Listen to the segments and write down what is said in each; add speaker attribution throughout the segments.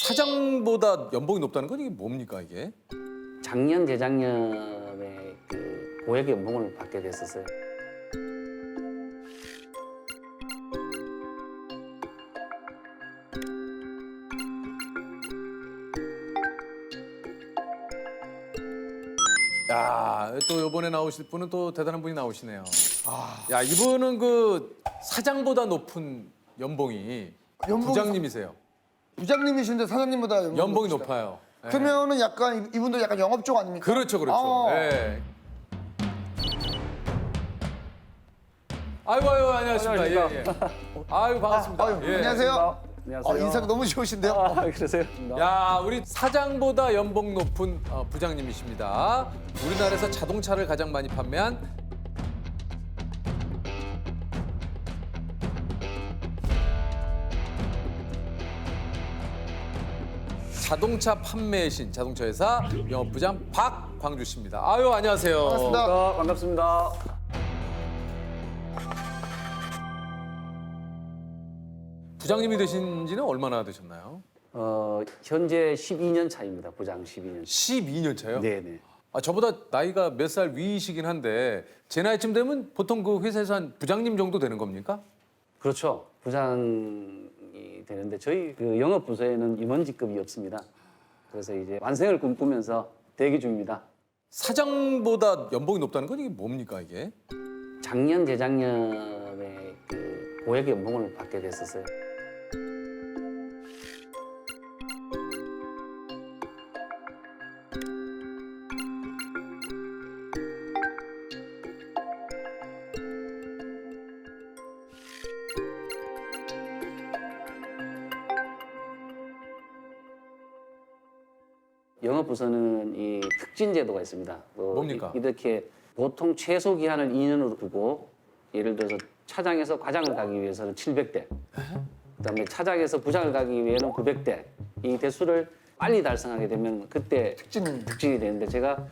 Speaker 1: 사장보다 연봉이 높다는 건 이게 뭡니까 이게?
Speaker 2: 작년, 재작년에 그 고액 연봉을 받게 됐었어요.
Speaker 1: 야, 또 이번에 나오실 분은 또 대단한 분이 나오시네요. 야, 이분은 그 사장보다 높은 연봉이 부장님이세요.
Speaker 3: 부장님이신데 사장님보다
Speaker 1: 연봉이
Speaker 3: 높으시다.
Speaker 1: 높아요. 예.
Speaker 3: 그러면은 약간 이분도 약간 영업 쪽 아닙니까?
Speaker 1: 그렇죠, 그렇죠. 예. 아이고, 아이고, 안녕하십니까. 예, 예. 아이고, 반갑습니다.
Speaker 3: 아유,
Speaker 1: 예.
Speaker 3: 안녕하세요.
Speaker 2: 안녕하세요.
Speaker 3: 인사가 너무 좋으신데요?
Speaker 2: 그러세요?
Speaker 1: 야, 우리 사장보다 연봉 높은 부장님이십니다. 우리나라에서 자동차를 가장 많이 판매한 자동차 판매의 신, 자동차 회사 영업부장 박광주 씨입니다. 아유, 안녕하세요.
Speaker 3: 반갑습니다.
Speaker 2: 반갑습니다.
Speaker 1: 부장님이 되신 지는 얼마나 되셨나요?
Speaker 2: 현재 12년 차입니다. 부장 12년.
Speaker 1: 12년 차요?
Speaker 2: 네네.
Speaker 1: 아, 저보다 나이가 몇 살 위이시긴 한데 제 나이쯤 되면 보통 그 회사에서 한 부장님 정도 되는 겁니까?
Speaker 2: 그렇죠. 부장이 되는데 저희 그 영업 부서에는 임원직급이 없습니다. 그래서 이제 완성을 꿈꾸면서 대기 중입니다.
Speaker 1: 사장보다 연봉이 높다는 건 이게 뭡니까 이게?
Speaker 2: 작년, 재작년에 그 고액 연봉을 받게 됐었어요. 영업부서는 이 특진 제도가 있습니다.
Speaker 1: 뭡니까?
Speaker 2: 이렇게 보통 최소 기한을 2년으로 두고 예를 들어서 차장에서 과장을 가기 위해서는 700대, 그다음에 차장에서 부장을 가기 위해서는 900대. 이 대수를 빨리 달성하게 되면 그때 특진이 되는데 제가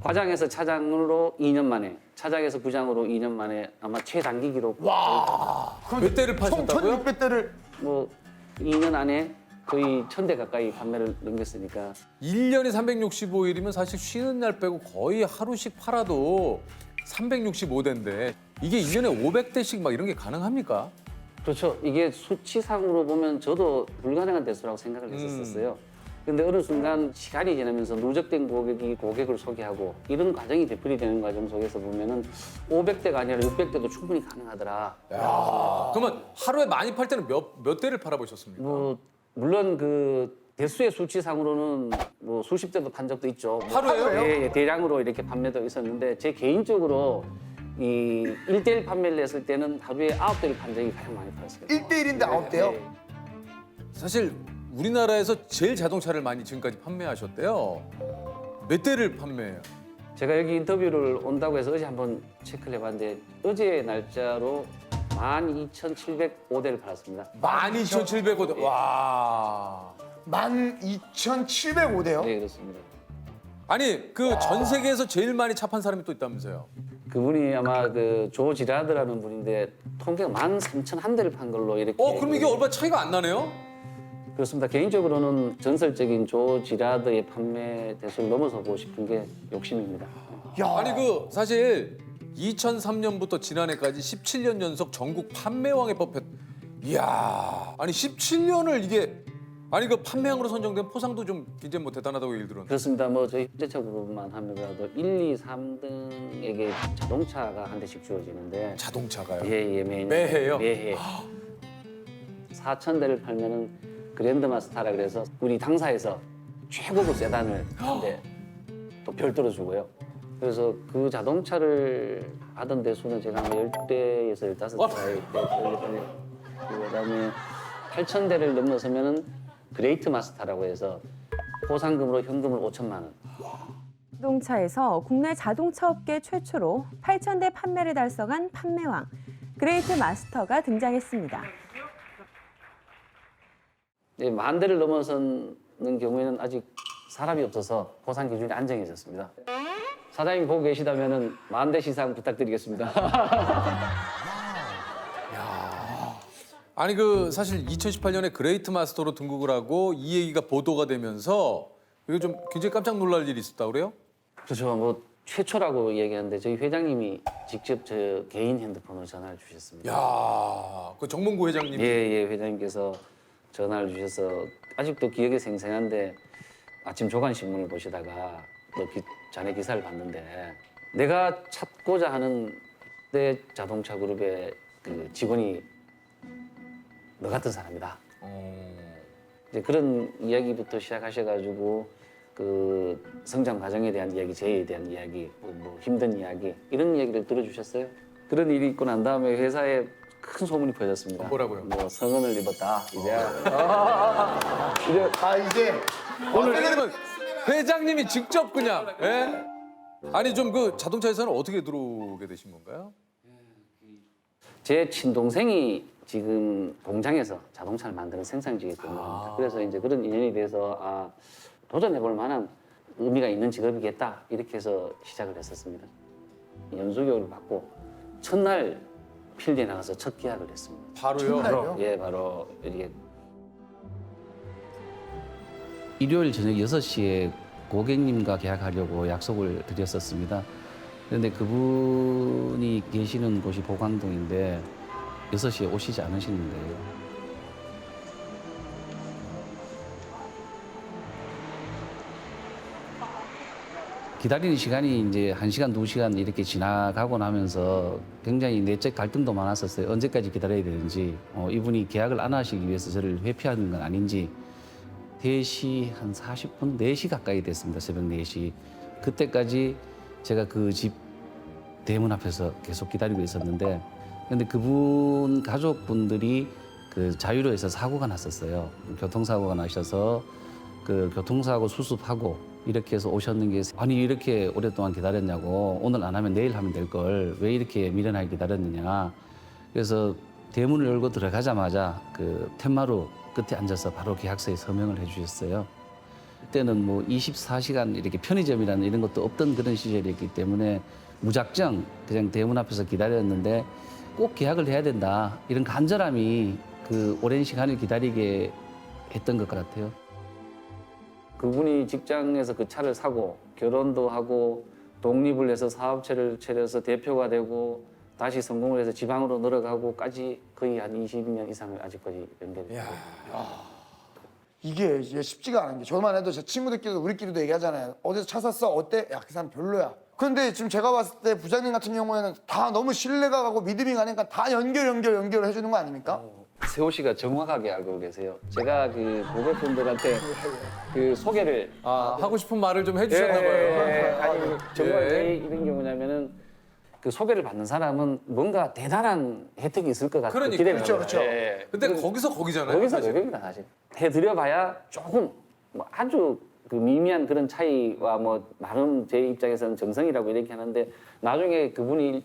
Speaker 2: 과장에서 차장으로 2년 만에, 차장에서 부장으로 2년 만에 아마 최단기 기록.
Speaker 1: 몇 대를 파셨다고요?
Speaker 3: 1600대를
Speaker 2: 뭐 2년 안에 거의 1000대 가까이 판매를 넘겼으니까
Speaker 1: 1년에 365일이면 사실 쉬는 날 빼고 거의 하루씩 팔아도 365대인데 이게 1년에 500대씩 막 이런 게 가능합니까?
Speaker 2: 그렇죠. 이게 수치상으로 보면 저도 불가능한 대수라고 생각을 했었어요. 근데 어느 순간 시간이 지나면서 누적된 고객이 고객을 소개하고 이런 과정이 되풀이되는 과정 속에서 보면은 500대가 아니라 600대도 충분히 가능하더라.
Speaker 1: 그러면 하루에 많이 팔 때는 몇 대를 팔아보셨습니까?
Speaker 2: 뭐 물론 그 대수의 수치상으로는 뭐 수십 대도 판 적도 있죠. 뭐
Speaker 1: 하루에요?
Speaker 2: 예, 대량으로 이렇게 판매도 있었는데 제 개인적으로 이 1대1 판매를 했을 때는 하루에 9대를 판 적이 가장 많이 팔았어요.
Speaker 3: 1대1인데 9대요?
Speaker 2: 네.
Speaker 1: 사실 우리나라에서 제일 자동차를 많이 지금까지 판매하셨대요. 몇 대를 판매해요?
Speaker 2: 제가 여기 인터뷰를 온다고 해서 어제 한번 체크를 해봤는데 어제 날짜로 12,705대를 팔았습니다.
Speaker 1: 12,700대. 와.
Speaker 3: 12,705대요?
Speaker 2: 네, 그렇습니다.
Speaker 1: 아니 그 전 세계에서 제일 많이 차 판 사람이 또 있다면서요?
Speaker 2: 그분이 아마 그 조 지라드라는 분인데 통계가 13,001대를 판 걸로 이렇게.
Speaker 1: 그럼 이게 얼마 차이가 안 나네요?
Speaker 2: 그렇습니다. 개인적으로는 전설적인 조 지라드의 판매 대수를 넘어서고 싶은 게 욕심입니다.
Speaker 3: 야,
Speaker 1: 아니 그 사실 2003년부터 지난해까지 17년 연속 전국 판매왕에 뽑혔. 이야, 아니 17년을 이게 아니 그 판매왕으로 선정된 포상도 좀 굉장히 뭐 대단하다고 얘기 들었는데.
Speaker 2: 그렇습니다. 뭐 저희 현대차그룹만 하더라도 1, 2, 3등에게 자동차가 한 대씩 주어지는데
Speaker 1: 자동차가요?
Speaker 2: 예, 매년.
Speaker 1: 매해요?
Speaker 2: 매해. 4,000대를 팔면은 그랜드마스터라 그래서 우리 당사에서 최고급 세단을 이제 또 별도로 주고요. 그래서 그 자동차를 하던 대수는 제가 아마 10대에서 15대, 그다음에 8,000대를 넘어서면은 그레이트 마스터라고 해서 보상금으로 현금을 5천만 원.
Speaker 4: 자동차에서 국내 자동차 업계 최초로 8,000대 판매를 달성한 판매왕 그레이트 마스터가 등장했습니다.
Speaker 2: 예, 10,000대를 넘어서는 경우에는 아직 사람이 없어서 보상 기준이 안정해졌습니다. 사장님 보고 계시다면은 10,000대 시상 부탁드리겠습니다.
Speaker 1: 아니 그 사실 2018년에 그레이트 마스터로 등극을 하고 이 얘기가 보도가 되면서 이거 좀 굉장히 깜짝 놀랄 일이 있었다 그래요?
Speaker 2: 그렇죠. 뭐 최초라고 얘기하는데 저희 회장님이 직접 저 개인 핸드폰으로 전화를 주셨습니다.
Speaker 1: 야, 그 정몽구 회장님.
Speaker 2: 예, 회장님께서 전화를 주셔서 아직도 기억이 생생한데 아침 조간신문을 보시다가 또 자네 기사를 봤는데 내가 찾고자 하는 내 자동차 그룹의 그 직원이 너 같은 사람이다. 이제 그런 이야기부터 시작하셔가지고 그 성장 과정에 대한 이야기, 재해에 대한 이야기, 뭐 힘든 이야기 이런 이야기를 들어주셨어요. 그런 일이 있고 난 다음에 회사에 큰 소문이 퍼졌습니다.
Speaker 1: 뭐라고요?
Speaker 2: 뭐 성은을 입었다. 이제
Speaker 3: 이제
Speaker 1: 오늘 그러면 회장님이 직접 그냥. 예? 아니 좀 그 자동차 회사는 어떻게 들어오게 되신 건가요?
Speaker 2: 제 친동생이 지금 공장에서 자동차를 만드는 생산직에 근무합니다. 그래서 이제 그런 인연이 돼서 도전해볼 만한 의미가 있는 직업이겠다 이렇게 해서 시작을 했었습니다. 연수교육을 받고 첫날 필드에 나가서 첫 계약을 했습니다.
Speaker 1: 바로요.
Speaker 3: 첫날요?
Speaker 2: 예, 바로 이렇게 일요일 저녁 6시에 고객님과 계약하려고 약속을 드렸었습니다. 그런데 그분이 계시는 곳이 보강동인데 6시에 오시지 않으시는 거예요. 기다리는 시간이 이제 1시간, 2시간 이렇게 지나가고 나면서 굉장히 내적 갈등도 많았었어요. 언제까지 기다려야 되는지, 이분이 계약을 안 하시기 위해서 저를 회피하는 건 아닌지. 3시 한 40분, 4시 가까이 됐습니다. 새벽 4시. 그때까지 제가 그 집 대문 앞에서 계속 기다리고 있었는데 근데 그분 가족분들이 그 자유로에서 사고가 났었어요. 교통사고가 나셔서 그 교통사고 수습하고 이렇게 해서 오셨는 게 아니 이렇게 오랫동안 기다렸냐고 오늘 안 하면 내일 하면 될 걸 왜 이렇게 미련하게 기다렸느냐. 그래서 대문을 열고 들어가자마자 그 텐마루 끝에 앉아서 바로 계약서에 서명을 해주셨어요. 그때는 뭐 24시간 이렇게 편의점이라는 이런 것도 없던 그런 시절이었기 때문에 무작정 그냥 대문 앞에서 기다렸는데 꼭 계약을 해야 된다. 이런 간절함이 그 오랜 시간을 기다리게 했던 것 같아요. 그분이 직장에서 그 차를 사고 결혼도 하고 독립을 해서 사업체를 차려서 대표가 되고 다시 성공을 해서 지방으로 늘어가고까지 거의 한 20년 이상을 아직까지 연결이 되고
Speaker 3: 이게 쉽지가 않은 게 저만 해도 제 친구들끼리도 우리끼리도 얘기하잖아요. 어디서 차 샀어? 어때? 야, 그 사람 별로야. 그런데 지금 제가 봤을 때 부장님 같은 경우에는 다 너무 신뢰가 가고 믿음이 가니까 다 연결을 해주는 거 아닙니까?
Speaker 2: 세호 씨가 정확하게 알고 계세요. 제가 그 고객분들한테 그 소개를
Speaker 1: 하고 싶은 말을 좀 해주셨나 봐요.
Speaker 2: 아니 정말
Speaker 1: 예.
Speaker 2: 왜 이런 경우냐면은 그 소개를 받는 사람은 뭔가 대단한 혜택이 있을 것 같은
Speaker 1: 그러니까요.
Speaker 2: 기대를
Speaker 3: 그렇죠,
Speaker 2: 해요.
Speaker 3: 그렇죠.
Speaker 2: 예.
Speaker 1: 근데 거기서 거기잖아요.
Speaker 2: 거기서
Speaker 1: 사실.
Speaker 2: 거기입니다 사실. 해드려봐야 조금 뭐 아주 그 미미한 그런 차이와 뭐 나름 제 입장에서는 정성이라고 이렇게 하는데 나중에 그분이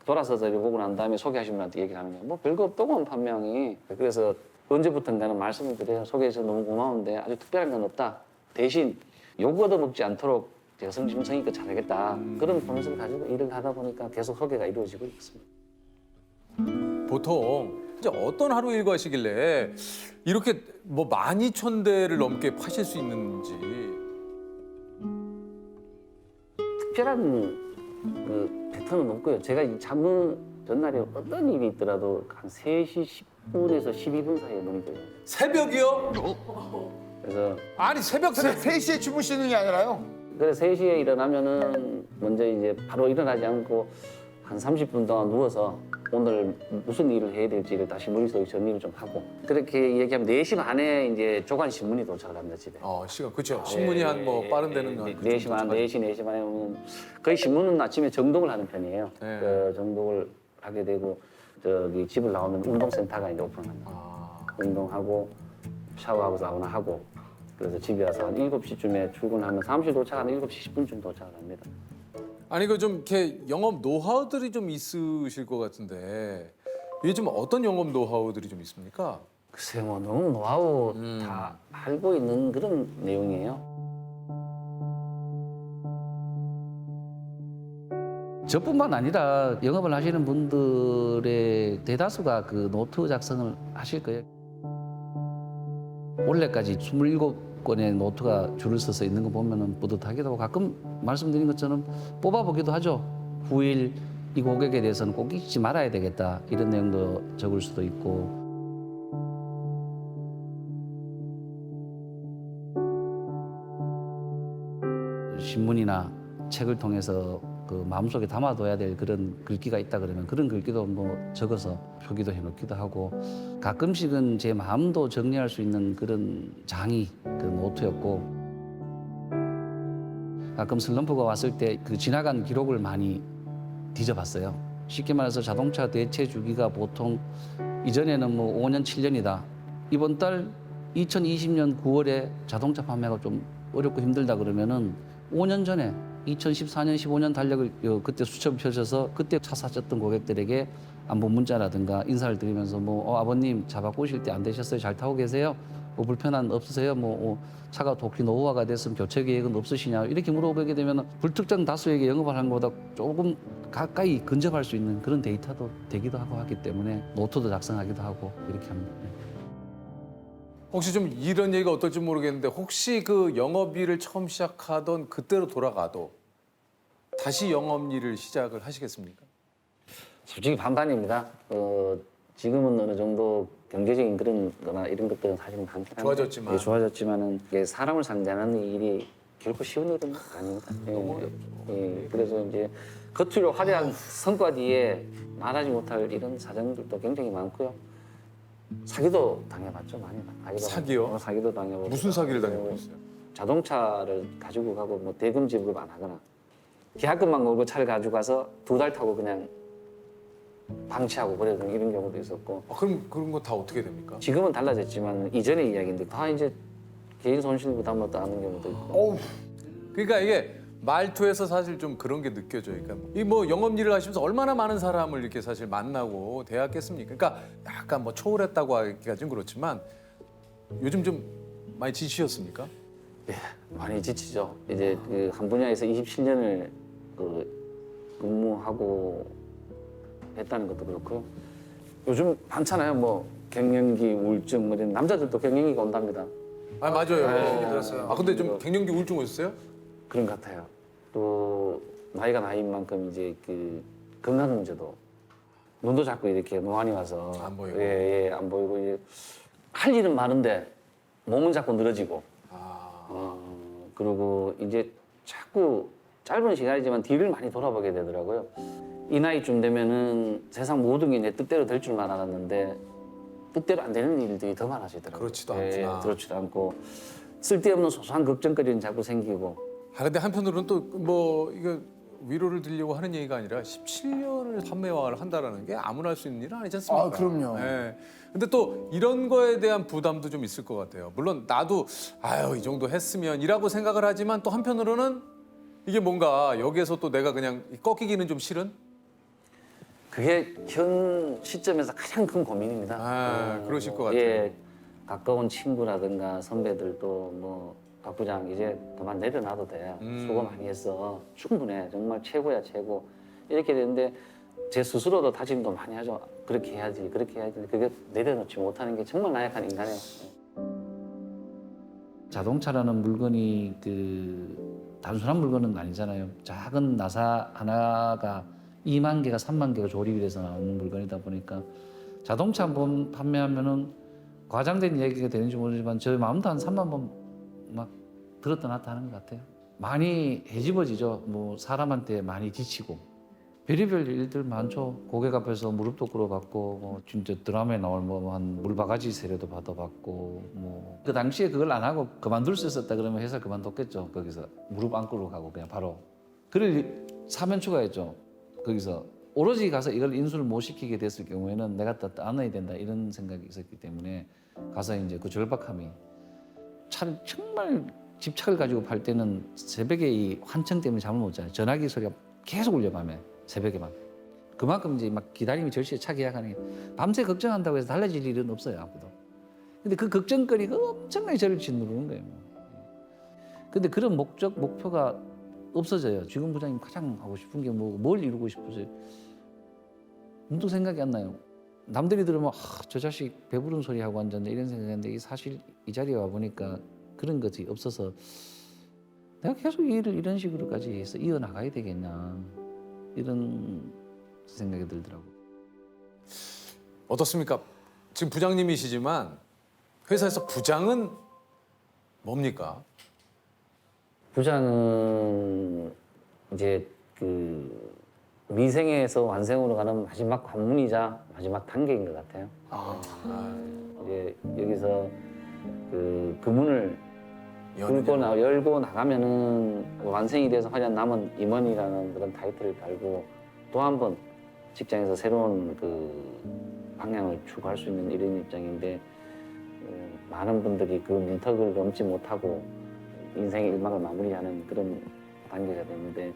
Speaker 2: 돌아서서 이렇게 보고 난 다음에 소개하신 분한테 얘기를 하면 뭐 별거 없더구만 판명이. 그래서 언제부턴가는 말씀을 드려요. 소개해서 너무 고마운데 아주 특별한 건 없다. 대신 욕 얻어먹지 않도록 제가 성심성의껏 잘하겠다. 그런 본심을 가지고 일을 하다 보니까 계속 소개가 이루어지고 있습니다.
Speaker 1: 보통 이제 어떤 하루 일과시길래 이렇게 뭐 12,000대를 넘게 파실 수 있는지.
Speaker 2: 특별한 그 패턴은 없고요. 제가 이 잠은 전날에 어떤 일이 있더라도 한 3시 10분에서 12분 사이에 문이 열려요.
Speaker 1: 새벽이요?
Speaker 2: 그래서
Speaker 1: 아니 새벽
Speaker 3: 새벽 3시에 주무시는 게 아니라요?
Speaker 2: 그래서 3시에 일어나면은 먼저 이제 바로 일어나지 않고 한 30분 동안 누워서 오늘 무슨 일을 해야 될지를 다시 머릿속에 정리를 좀 하고 그렇게 얘기하면 4시 반에 이제 조간 신문이 도착을 합니다 집에.
Speaker 1: 시간 그렇죠. 신문이 한 뭐 빠른 데는 한
Speaker 2: 4시 반, 4시 반에 오면 거의 신문은 아침에 정독을 하는 편이에요.
Speaker 1: 네.
Speaker 2: 그 정독을 하게 되고 저기 집을 나오면 운동센터가 이제 오픈합니다. 운동하고 샤워하고 사우나하고 그래서 집에 와서 한 7시쯤에 출근하면 사무실 도착하면 7시 10분쯤 도착을 합니다.
Speaker 1: 아니 그 좀 이렇게 영업 노하우들이 좀 있으실 것 같은데 이게 좀 어떤 영업 노하우들이 좀 있습니까?
Speaker 2: 글쎄 뭐 너무 노하우 다 알고 있는 그런 내용이에요. 저뿐만 아니라 영업을 하시는 분들의 대다수가 그 노트 작성을 하실 거예요. 올해까지 27건의 노트가 줄을 서서 있는 거 보면은 뿌듯하기도 하고 가끔 말씀드린 것처럼 뽑아보기도 하죠. 후일 이 고객에 대해서는 꼭 잊지 말아야 되겠다 이런 내용도 적을 수도 있고. 신문이나 책을 통해서 그 마음속에 담아둬야 될 그런 글귀가 있다 그러면 그런 글귀도 뭐 적어서 표기도 해놓기도 하고 가끔씩은 제 마음도 정리할 수 있는 그런 장이 그 노트였고 가끔 슬럼프가 왔을 때 그 지나간 기록을 많이 뒤져봤어요. 쉽게 말해서 자동차 대체 주기가 보통 이전에는 뭐 5년, 7년이다. 이번 달 2020년 9월에 자동차 판매가 좀 어렵고 힘들다 그러면은 5년 전에 2014년, 15년 달력을 그때 수첩 펴셔서 그때 차 사셨던 고객들에게 안부 문자라든가 인사를 드리면서 뭐 아버님 차 바꾸실 때 안 되셨어요? 잘 타고 계세요? 뭐 불편한 없으세요? 뭐 차가 도끼 노후화가 됐으면 교체 계획은 없으시냐? 이렇게 물어보게 되면 불특정 다수에게 영업을 하는 것보다 조금 가까이 근접할 수 있는 그런 데이터도 되기도 하고 하기 때문에 노트도 작성하기도 하고 이렇게 합니다.
Speaker 1: 혹시 좀 이런 얘기가 어떨지 모르겠는데 혹시 그 영업일을 처음 시작하던 그때로 돌아가도 다시 영업일을 시작을 하시겠습니까?
Speaker 2: 솔직히 반반입니다. 지금은 어느 정도 경제적인 그런 거나 이런 것들은 사실은 많긴 한데
Speaker 1: 좋아졌지만.
Speaker 2: 예, 좋아졌지만은 이게 사람을 상대하는 일이 결코 쉬운 일은 아닙니다. 너무 어렵죠. 예, 그래서 이제 겉으로 화려한 성과 뒤에 말하지 못할 이런 사정들도 굉장히 많고요. 사기도 당해봤죠, 많이.
Speaker 1: 사기요?
Speaker 2: 사기도 당해보고.
Speaker 1: 무슨 사기를 당해보셨어요?
Speaker 2: 자동차를 가지고 가고 뭐 대금 지불을 안 하거나 계약금만 걸고 차를 가지고 가서 2달 타고 그냥 방치하고 그러는 이런 경우도 있었고.
Speaker 1: 그럼 그런 거 다 어떻게 됩니까?
Speaker 2: 지금은 달라졌지만 이전의 이야기인데 다 이제 개인 손실 부담도 하는 경우도 있고.
Speaker 3: 어우,
Speaker 1: 그러니까 이게 말투에서 사실 좀 그런 게 느껴져요. 그러니까 이 뭐 영업일을 하시면서 얼마나 많은 사람을 이렇게 사실 만나고 대했겠습니까? 그러니까 약간 뭐 초월했다고 하기가 좀 그렇지만 요즘 좀 많이 지치셨습니까?
Speaker 2: 예, 많이 지치죠. 이제 그 한 분야에서 27년을 그 근무하고 했다는 것도 그렇고요. 요즘 많잖아요. 뭐 갱년기, 우울증, 뭐 이런 남자들도 갱년기가 온답니다.
Speaker 1: 아 맞아요.
Speaker 3: 얘기 들었어요.
Speaker 1: 근데 좀 갱년기 우울증 오셨어요?
Speaker 2: 그런 것 같아요. 또 나이가 나이인 만큼 이제 그 건강 문제도 눈도 자꾸 이렇게 노안이 와서
Speaker 1: 안 보이고.
Speaker 2: 예, 안 보이고 이제 할 일은 많은데 몸은 자꾸 늘어지고 그리고 이제 자꾸 짧은 시간이지만 뒤를 많이 돌아보게 되더라고요. 이 나이쯤 되면은 세상 모든 게 내 뜻대로 될 줄만 알았는데 뜻대로 안 되는 일들이 더 많아지더라고요.
Speaker 1: 그렇지도 않구나.
Speaker 2: 그렇지도 않고 쓸데없는 소소한 걱정거리는 자꾸 생기고.
Speaker 1: 근데 한편으로는 또 뭐 이거 위로를 드리려고 하는 얘기가 아니라 17년을 판매왕을 한다라는 게 아무나 할 수 있는 일은 아니지 않습니까?
Speaker 3: 아, 그럼요.
Speaker 1: 예. 근데 또 이런 거에 대한 부담도 좀 있을 것 같아요. 물론 나도 이 정도 했으면이라고 생각을 하지만 또 한편으로는 이게 뭔가 여기에서 또 내가 그냥 꺾이기는 좀 싫은?
Speaker 2: 그게 현 시점에서 가장 큰 고민입니다.
Speaker 1: 그러실 것 같아요.
Speaker 2: 예, 가까운 친구라든가 선배들도 뭐 박 부장 이제 그만 내려놔도 돼. 수고 많이 했어. 충분해. 정말 최고야 최고. 이렇게 되는데 제 스스로도 다짐도 많이 하죠. 그렇게 해야지, 그렇게 해야지. 그게 내려놓지 못하는 게 정말 나약한 인간이에요. 자동차라는 물건이 그 단순한 물건은 아니잖아요. 작은 나사 하나가 2만 개가 3만 개가 조립이 돼서 나오는 물건이다 보니까 자동차 한 번 판매하면은 과장된 얘기가 되는지 모르지만 저희 마음도 한 3만 번 막 들었다 놨다 하는 것 같아요. 많이 헤집어지죠. 뭐 사람한테 많이 지치고 별의별 일들 많죠. 고객 앞에서 무릎도 꿇어받고 뭐 진짜 드라마에 나올 뭐 한 물바가지 세례도 받아봤고 뭐 그 당시에 그걸 안 하고 그만둘 수 있었다 그러면 회사 그만뒀겠죠. 거기서 무릎 안 꿇고 가고 그냥 바로 그럴 사면초가 있죠. 거기서 오로지 가서 이걸 인수를 못 시키게 됐을 경우에는 내가 또 안아야 된다 이런 생각이 있었기 때문에 가서 이제 그 절박함이 차를 정말 집착을 가지고 팔 때는 새벽에 이 환청 때문에 잠을 못 자요. 전화기 소리가 계속 울려 밤에 새벽에만. 그만큼 이제 막 기다림이 절실해 차 계약하는 게 밤새 걱정한다고 해서 달라질 일은 없어요 아무도. 근데 그 걱정거리가 엄청나게 저를 짓누르는 거예요. 근데 그런 목표가 없어져요. 지금 부장님 가장 하고 싶은 게 뭐, 뭘 이루고 싶으세요? 문득 생각이 안 나요. 남들이 들으면 저 자식 배부른 소리 하고 앉았네 이런 생각했는데 사실 이 자리에 와 보니까 그런 것이 없어서 내가 계속 이 일을 이런 식으로까지 해서 이어나가야 되겠나 이런 생각이 들더라고요.
Speaker 1: 어떻습니까? 지금 부장님이시지만 회사에서 부장은 뭡니까?
Speaker 2: 부장은 이제 그 미생에서 완생으로 가는 마지막 관문이자 마지막 단계인 것 같아요. 이제 여기서 그 문을 열고 나가면은 완생이 돼서 화려 남은 임원이라는 그런 타이틀을 달고 또 한 번 직장에서 새로운 그 방향을 추구할 수 있는 이런 입장인데 많은 분들이 그 문턱을 넘지 못하고 인생의 일막을 마무리하는 그런 단계가 됐는데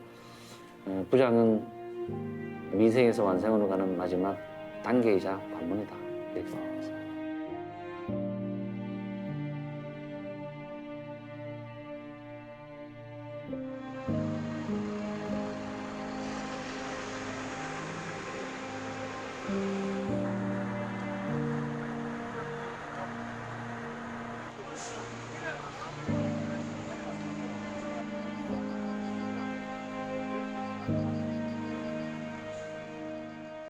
Speaker 2: 부장은 미생에서 완생으로 가는 마지막 단계이자 관문이다 이렇게 생각합니다.